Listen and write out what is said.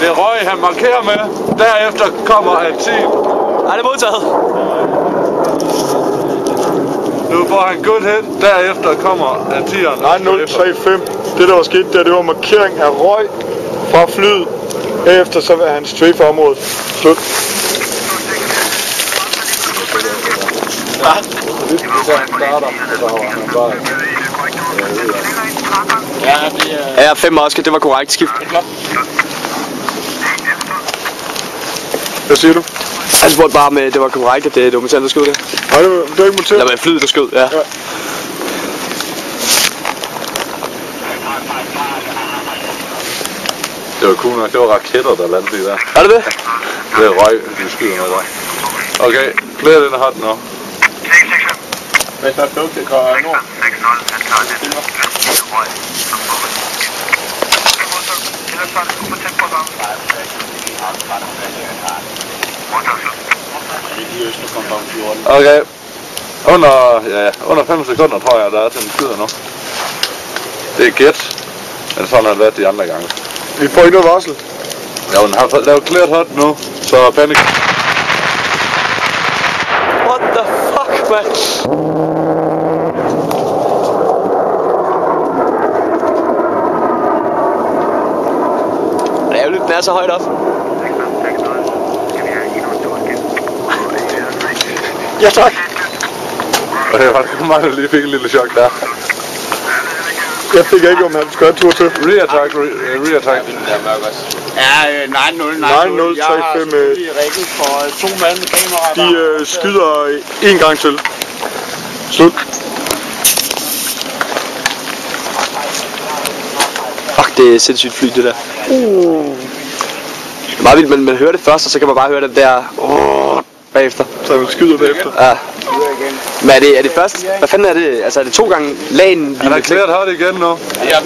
Det er Røg, han markerer med. Derefter kommer A-10. Ej, det er modtaget. Nu får han godt hen. Derefter kommer A-10'eren. 9035. Det der var sket der, det var markering af Røg fra flyet. Herefter så vil han strafe området. Slut. Ja. Ja, 5 maske, det var korrekt skift. Hvad siger du? Han spurgte bare med, det var korrekt, at det var monteret, der skød det. Nej, det var ikke monteret. Eller var det flyet, der skød, ja. Det var cool nok, det var raketter, der landede lige der. Er det det? Det er Røg, vi skyder med der. Okay, flere den hot nu. Hvad så er det til København Nord? Okay. Under 5 sekunder tror jeg, der er til den skyder nu. Det er gæt. Men sådan har det været de andre gange. Vi får ikke noget varsel. Ja, den har lavet cleared hot nu, så panik. What the fuck, man? Det er ærgerligt, den er så højt op. Ja, tak. Og det var mig, der lige fik et lille chok der. Jeg fik ikke, om han skulle have tur til. Re-attack. Ja, 9-0. Jeg har selvfølgelig i rækken for 2 mand med kamera. De skyder en gang til. Slut. Fuck, det er sindssygt fly, det der. Meget vildt, men man hører det først, og så kan man bare høre det der bagefter. Så man skyder bagefter. Ja. Men er det først? Hvad fanden er det? Altså er det 2 gange lagen? Han har cleared hot igen nu. Ja,